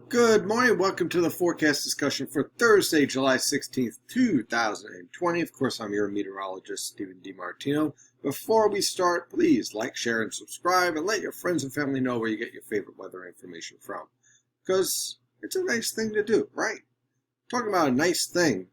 Good morning. Welcome to the forecast discussion for Thursday, July 16th, 2020. Of course, I'm your meteorologist, Stephen DiMartino. Before we start, please like, share, and subscribe, and let your friends and family know where you get your favorite weather information from. Because it's a nice thing to do, right? Talking about a nice thing,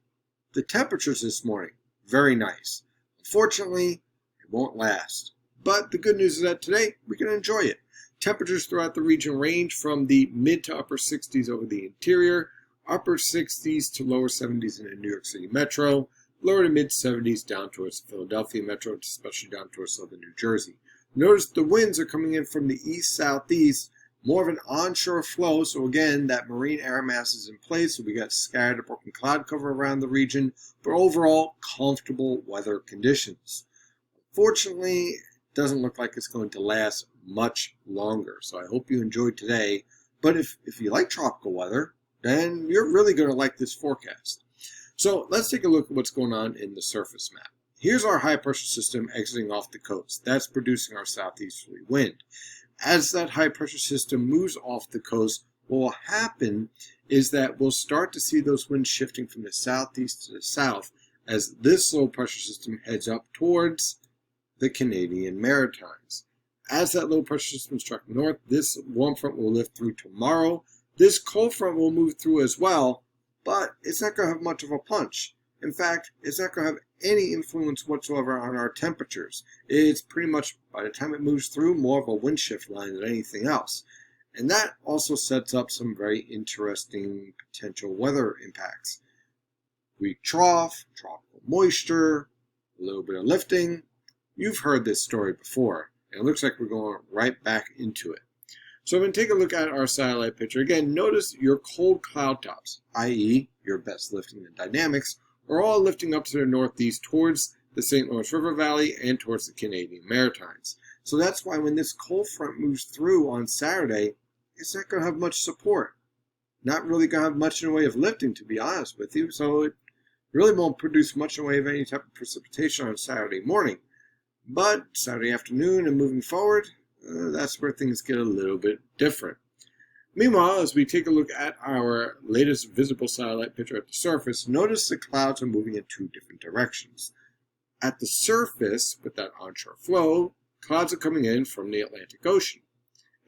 the temperatures this morning, very nice. Unfortunately, it won't last. But the good news is that today, we can enjoy it. Temperatures throughout the region range from the mid to upper 60s over the interior, upper 60s to lower 70s in the New York City metro, lower to mid 70s down towards the Philadelphia metro, especially down towards southern New Jersey. Notice the winds are coming in from the east-southeast, more of an onshore flow, so again, that marine air mass is in place, so we got scattered broken cloud cover around the region, but overall, comfortable weather conditions. Fortunately, doesn't look like it's going to last much longer. So I hope you enjoyed today. But if you like tropical weather, then you're really going to like this forecast. So let's take a look at what's going on in the surface map. Here's our high pressure system exiting off the coast. That's producing our southeasterly wind. As that high pressure system moves off the coast, what will happen is that we'll start to see those winds shifting from the southeast to the south as this low pressure system heads up towards the Canadian Maritimes. As that low pressure system struck north, this warm front will lift through tomorrow. This cold front will move through as well, but it's not going to have much of a punch. In fact, it's not going to have any influence whatsoever on our temperatures. It's pretty much, by the time it moves through, more of a wind shift line than anything else. And that also sets up some very interesting potential weather impacts. Weak trough, tropical moisture, a little bit of lifting. You've heard this story before, and it looks like we're going right back into it. So I'm going to take a look at our satellite picture. Again, notice your cold cloud tops, i.e. your best lifting and dynamics, are all lifting up to the northeast towards the St. Lawrence River Valley and towards the Canadian Maritimes. So that's why when this cold front moves through on Saturday, it's not going to have much support. Not really going to have much in the way of lifting, to be honest with you. So it really won't produce much in the way of any type of precipitation on Saturday morning. But Saturday afternoon and moving forward, that's where things get a little bit different. Meanwhile, as we take a look at our latest visible satellite picture at the surface, notice the clouds are moving in two different directions. At the surface, with that onshore flow, clouds are coming in from the Atlantic Ocean.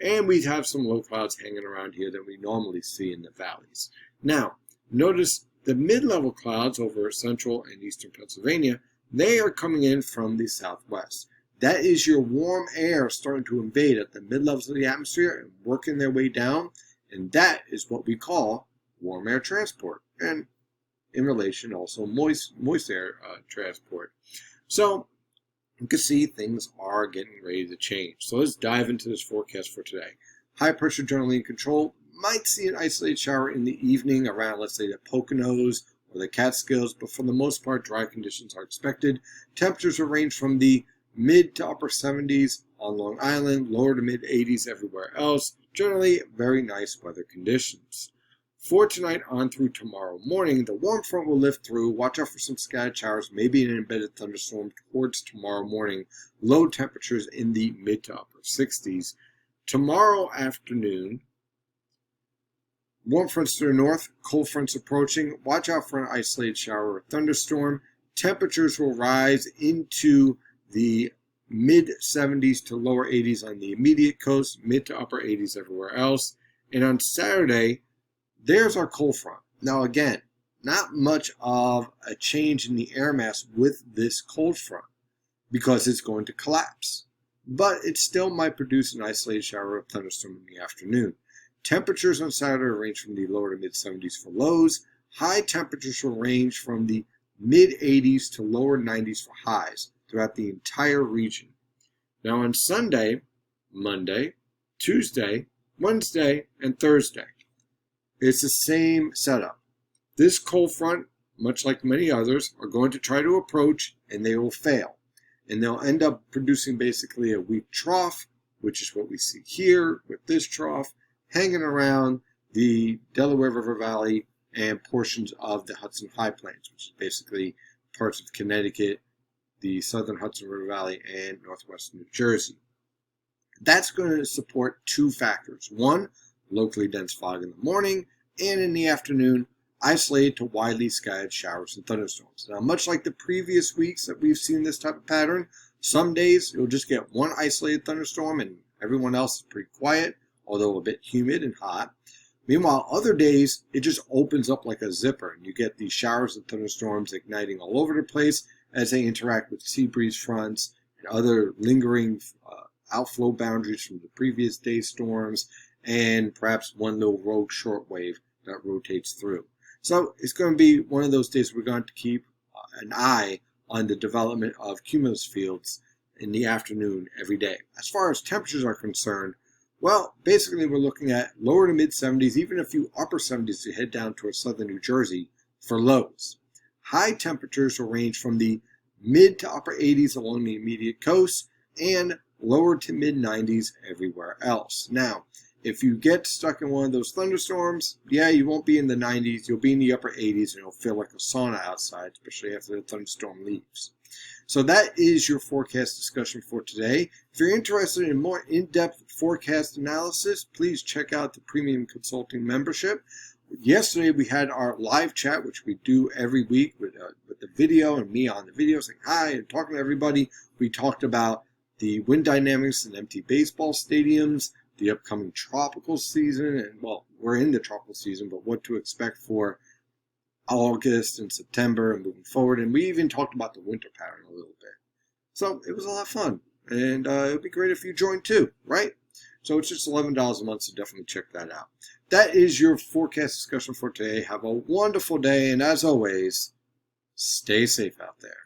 And we have some low clouds hanging around here that we normally see in the valleys. Now, notice the mid-level clouds over central and eastern Pennsylvania. They are coming in from the southwest. That is your warm air starting to invade at the mid-levels of the atmosphere and working their way down. And that is what we call warm air transport. And in relation also moist air transport. So you can see things are getting ready to change. So let's dive into this forecast for today. High pressure generally in control. Might see an isolated shower in the evening around, let's say, the Poconos or the Catskills, but for the most part, dry conditions are expected. Temperatures will range from the mid to upper 70s on Long Island, lower to mid 80s everywhere else. Generally, very nice weather conditions. For tonight on through tomorrow morning, the warm front will lift through. Watch out for some scattered showers, maybe an embedded thunderstorm towards tomorrow morning. Low temperatures in the mid to upper 60s. Tomorrow afternoon, warm fronts to the north, cold fronts approaching. Watch out for an isolated shower or thunderstorm. Temperatures will rise into the mid-70s to lower 80s on the immediate coast, mid to upper 80s everywhere else. And on Saturday, there's our cold front. Now again, not much of a change in the air mass with this cold front because it's going to collapse. But it still might produce an isolated shower or thunderstorm in the afternoon. Temperatures on Saturday range from the lower to mid-70s for lows. High temperatures will range from the mid-80s to lower 90s for highs throughout the entire region. Now on Sunday, Monday, Tuesday, Wednesday, and Thursday, it's the same setup. This cold front, much like many others, are going to try to approach and they will fail. And they'll end up producing basically a weak trough, which is what we see here with this trough, hanging around the Delaware River Valley and portions of the Hudson High Plains, which is basically parts of Connecticut, the southern Hudson River Valley, and northwestern New Jersey. That's going to support two factors. One, locally dense fog in the morning, and in the afternoon, isolated to widely scattered showers and thunderstorms. Now, much like the previous weeks that we've seen this type of pattern, some days you'll just get one isolated thunderstorm and everyone else is pretty quiet, although a bit humid and hot. Meanwhile, other days, it just opens up like a zipper, and you get these showers and thunderstorms igniting all over the place as they interact with sea breeze fronts and other lingering outflow boundaries from the previous day's storms, and perhaps one little rogue shortwave that rotates through. So it's going to be one of those days we're going to keep an eye on the development of cumulus fields in the afternoon every day. As far as temperatures are concerned, well, basically we're looking at lower to mid 70s, even a few upper 70s to head down towards southern New Jersey for lows. High temperatures will range from the mid to upper 80s along the immediate coast and lower to mid 90s everywhere else. Now, if you get stuck in one of those thunderstorms, yeah, you won't be in the 90s, you'll be in the upper 80s, and it'll feel like a sauna outside, especially after the thunderstorm leaves. So that is your forecast discussion for today. If you're interested in more in-depth forecast analysis, please check out the Premium Consulting membership. Yesterday we had our live chat, which we do every week with the video and me on the video saying hi and talking to everybody. We talked about the wind dynamics in empty baseball stadiums, the upcoming tropical season, and well, we're in the tropical season, but what to expect for August and September and moving forward. And we even talked about the winter pattern a little bit. So it was a lot of fun. And it would be great if you joined too, right? So it's just $11 a month, so definitely check that out. That is your forecast discussion for today. Have a wonderful day. And as always, stay safe out there.